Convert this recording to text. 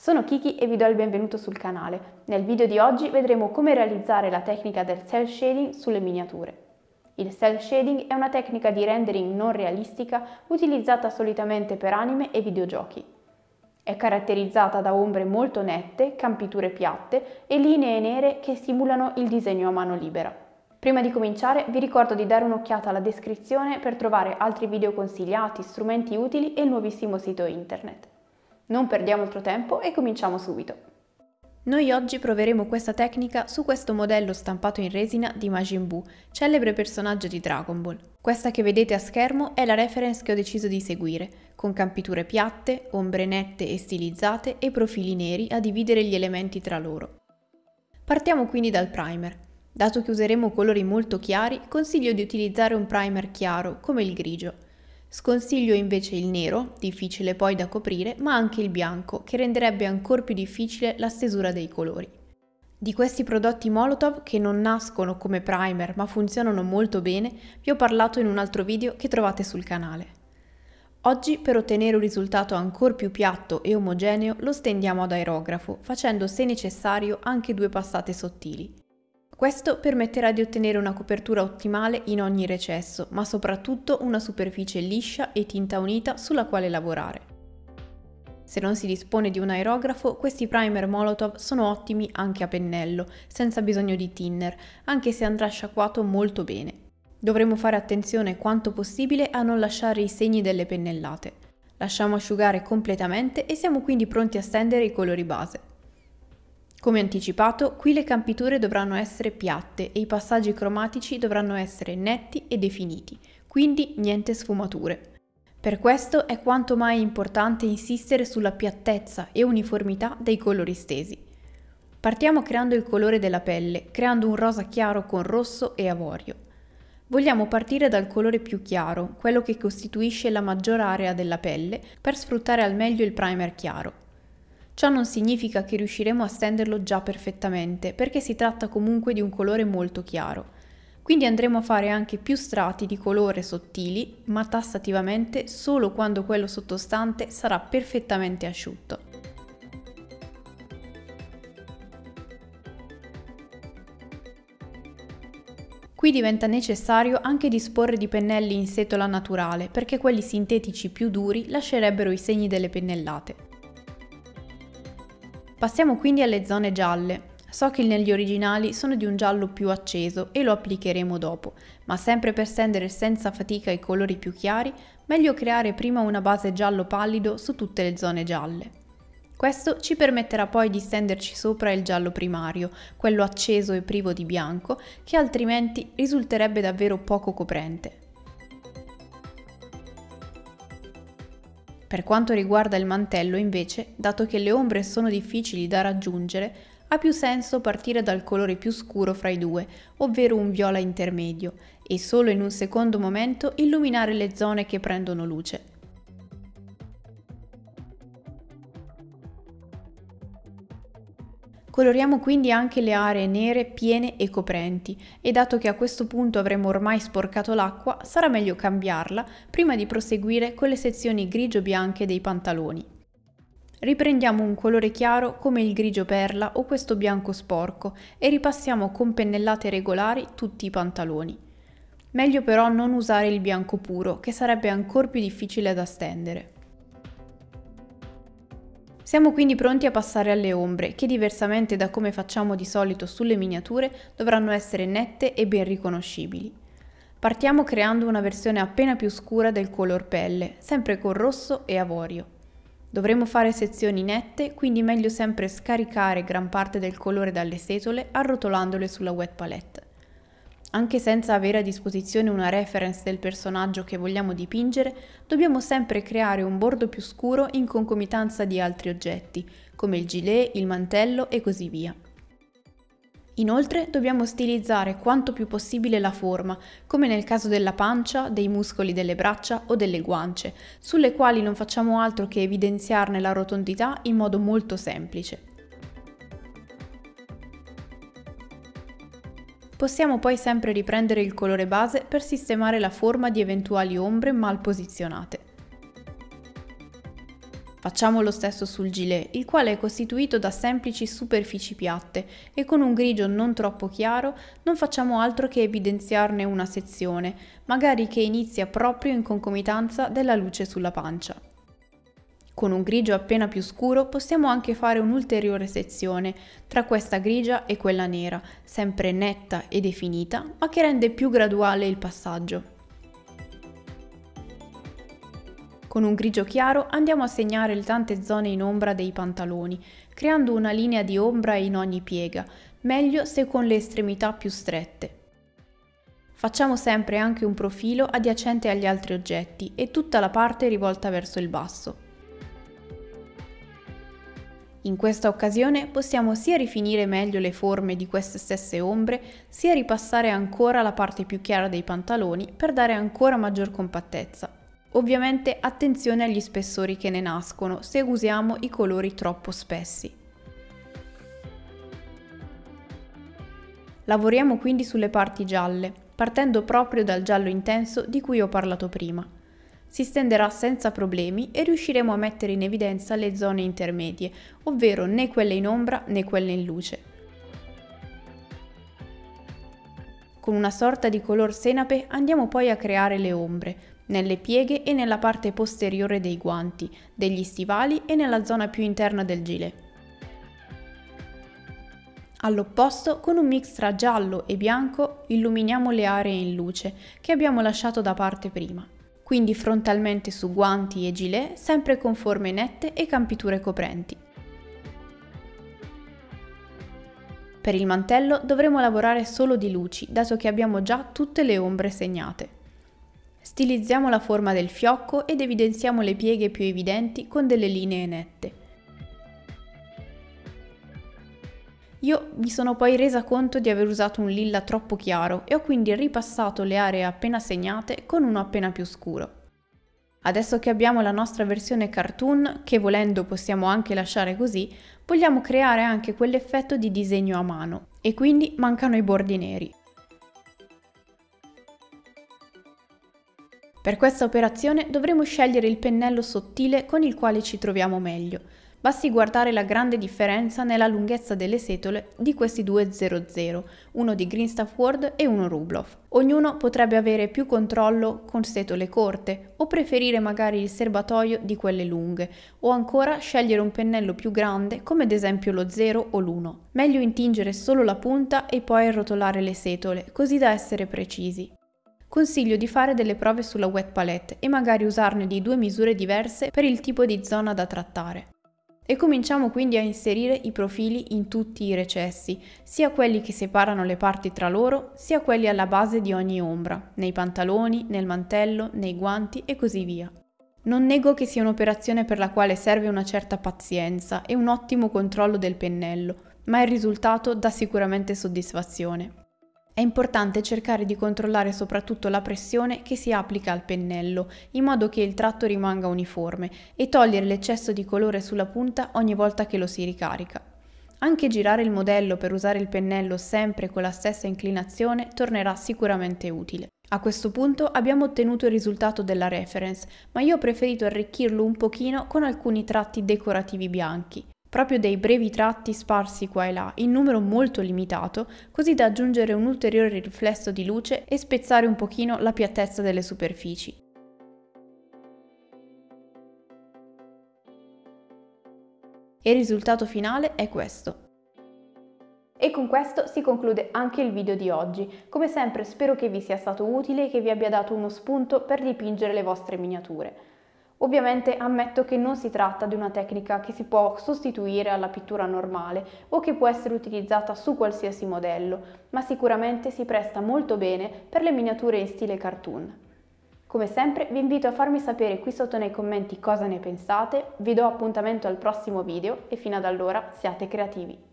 Sono Kiki e vi do il benvenuto sul canale. Nel video di oggi vedremo come realizzare la tecnica del cel shading sulle miniature. Il cel shading è una tecnica di rendering non realistica utilizzata solitamente per anime e videogiochi. È caratterizzata da ombre molto nette, campiture piatte e linee nere che simulano il disegno a mano libera. Prima di cominciare vi ricordo di dare un'occhiata alla descrizione per trovare altri video consigliati, strumenti utili e il nuovissimo sito internet. Non perdiamo altro tempo e cominciamo subito. Noi oggi proveremo questa tecnica su questo modello stampato in resina di Majin Buu, celebre personaggio di Dragon Ball. Questa che vedete a schermo è la reference che ho deciso di seguire, con campiture piatte, ombre nette e stilizzate e profili neri a dividere gli elementi tra loro. Partiamo quindi dal primer. Dato che useremo colori molto chiari, consiglio di utilizzare un primer chiaro, come il grigio. Sconsiglio invece il nero, difficile poi da coprire, ma anche il bianco, che renderebbe ancora più difficile la stesura dei colori. Di questi prodotti Molotov, che non nascono come primer ma funzionano molto bene, vi ho parlato in un altro video che trovate sul canale. Oggi, per ottenere un risultato ancora più piatto e omogeneo, lo stendiamo ad aerografo, facendo se necessario anche 2 passate sottili. Questo permetterà di ottenere una copertura ottimale in ogni recesso, ma soprattutto una superficie liscia e tinta unita sulla quale lavorare. Se non si dispone di un aerografo, questi primer Molotov sono ottimi anche a pennello, senza bisogno di thinner, anche se andrà sciacquato molto bene. Dovremo fare attenzione quanto possibile a non lasciare i segni delle pennellate. Lasciamo asciugare completamente e siamo quindi pronti a stendere i colori base. Come anticipato, qui le campiture dovranno essere piatte e i passaggi cromatici dovranno essere netti e definiti, quindi niente sfumature. Per questo è quanto mai importante insistere sulla piattezza e uniformità dei colori stesi. Partiamo creando il colore della pelle, creando un rosa chiaro con rosso e avorio. Vogliamo partire dal colore più chiaro, quello che costituisce la maggior area della pelle, per sfruttare al meglio il primer chiaro. Ciò non significa che riusciremo a stenderlo già perfettamente, perché si tratta comunque di un colore molto chiaro. Quindi andremo a fare anche più strati di colore sottili, ma tassativamente solo quando quello sottostante sarà perfettamente asciutto. Qui diventa necessario anche disporre di pennelli in setola naturale, perché quelli sintetici più duri lascerebbero i segni delle pennellate. Passiamo quindi alle zone gialle. So che negli originali sono di un giallo più acceso e lo applicheremo dopo, ma sempre per stendere senza fatica i colori più chiari, meglio creare prima una base giallo pallido su tutte le zone gialle. Questo ci permetterà poi di stenderci sopra il giallo primario, quello acceso e privo di bianco, che altrimenti risulterebbe davvero poco coprente. Per quanto riguarda il mantello, invece, dato che le ombre sono difficili da raggiungere, ha più senso partire dal colore più scuro fra i due, ovvero un viola intermedio, e solo in un secondo momento illuminare le zone che prendono luce. Coloriamo quindi anche le aree nere piene e coprenti, e dato che a questo punto avremo ormai sporcato l'acqua, sarà meglio cambiarla prima di proseguire con le sezioni grigio-bianche dei pantaloni. Riprendiamo un colore chiaro come il grigio perla o questo bianco sporco e ripassiamo con pennellate regolari tutti i pantaloni. Meglio però non usare il bianco puro, che sarebbe ancora più difficile da stendere. Siamo quindi pronti a passare alle ombre, che diversamente da come facciamo di solito sulle miniature, dovranno essere nette e ben riconoscibili. Partiamo creando una versione appena più scura del color pelle, sempre con rosso e avorio. Dovremo fare sezioni nette, quindi meglio sempre scaricare gran parte del colore dalle setole arrotolandole sulla wet palette. Anche senza avere a disposizione una reference del personaggio che vogliamo dipingere, dobbiamo sempre creare un bordo più scuro in concomitanza di altri oggetti, come il gilet, il mantello e così via. Inoltre dobbiamo stilizzare quanto più possibile la forma, come nel caso della pancia, dei muscoli delle braccia o delle guance, sulle quali non facciamo altro che evidenziarne la rotondità in modo molto semplice. Possiamo poi sempre riprendere il colore base per sistemare la forma di eventuali ombre mal posizionate. Facciamo lo stesso sul gilet, il quale è costituito da semplici superfici piatte e con un grigio non troppo chiaro non facciamo altro che evidenziarne una sezione, magari che inizia proprio in concomitanza della luce sulla pancia. Con un grigio appena più scuro possiamo anche fare un'ulteriore sezione tra questa grigia e quella nera, sempre netta e definita, ma che rende più graduale il passaggio. Con un grigio chiaro andiamo a segnare le tante zone in ombra dei pantaloni, creando una linea di ombra in ogni piega, meglio se con le estremità più strette. Facciamo sempre anche un profilo adiacente agli altri oggetti e tutta la parte rivolta verso il basso. In questa occasione possiamo sia rifinire meglio le forme di queste stesse ombre, sia ripassare ancora la parte più chiara dei pantaloni per dare ancora maggior compattezza. Ovviamente attenzione agli spessori che ne nascono se usiamo i colori troppo spessi. Lavoriamo quindi sulle parti gialle, partendo proprio dal giallo intenso di cui ho parlato prima. Si stenderà senza problemi e riusciremo a mettere in evidenza le zone intermedie, ovvero né quelle in ombra né quelle in luce. Con una sorta di color senape andiamo poi a creare le ombre, nelle pieghe e nella parte posteriore dei guanti, degli stivali e nella zona più interna del gilet. All'opposto, con un mix tra giallo e bianco, illuminiamo le aree in luce che abbiamo lasciato da parte prima, quindi frontalmente su guanti e gilet, sempre con forme nette e campiture coprenti. Per il mantello dovremo lavorare solo di luci, dato che abbiamo già tutte le ombre segnate. Stilizziamo la forma del fiocco ed evidenziamo le pieghe più evidenti con delle linee nette. Io mi sono poi resa conto di aver usato un lilla troppo chiaro e ho quindi ripassato le aree appena segnate con uno appena più scuro. Adesso che abbiamo la nostra versione cartoon, che volendo possiamo anche lasciare così, vogliamo creare anche quell'effetto di disegno a mano e quindi mancano i bordi neri. Per questa operazione dovremo scegliere il pennello sottile con il quale ci troviamo meglio. Basti guardare la grande differenza nella lunghezza delle setole di questi due 00, uno di Green Stuff World e uno Rubloff. Ognuno potrebbe avere più controllo con setole corte o preferire magari il serbatoio di quelle lunghe o ancora scegliere un pennello più grande come ad esempio lo 0 o l'1. Meglio intingere solo la punta e poi arrotolare le setole così da essere precisi. Consiglio di fare delle prove sulla wet palette e magari usarne di due misure diverse per il tipo di zona da trattare. E cominciamo quindi a inserire i profili in tutti i recessi, sia quelli che separano le parti tra loro, sia quelli alla base di ogni ombra, nei pantaloni, nel mantello, nei guanti e così via. Non nego che sia un'operazione per la quale serve una certa pazienza e un ottimo controllo del pennello, ma il risultato dà sicuramente soddisfazione. È importante cercare di controllare soprattutto la pressione che si applica al pennello, in modo che il tratto rimanga uniforme, e togliere l'eccesso di colore sulla punta ogni volta che lo si ricarica. Anche girare il modello per usare il pennello sempre con la stessa inclinazione tornerà sicuramente utile. A questo punto abbiamo ottenuto il risultato della reference, ma io ho preferito arricchirlo un pochino con alcuni tratti decorativi bianchi. Proprio dei brevi tratti sparsi qua e là, in numero molto limitato, così da aggiungere un ulteriore riflesso di luce e spezzare un pochino la piattezza delle superfici. E il risultato finale è questo. E con questo si conclude anche il video di oggi. Come sempre spero che vi sia stato utile e che vi abbia dato uno spunto per dipingere le vostre miniature. Ovviamente ammetto che non si tratta di una tecnica che si può sostituire alla pittura normale o che può essere utilizzata su qualsiasi modello, ma sicuramente si presta molto bene per le miniature in stile cartoon. Come sempre vi invito a farmi sapere qui sotto nei commenti cosa ne pensate, vi do appuntamento al prossimo video e fino ad allora siate creativi!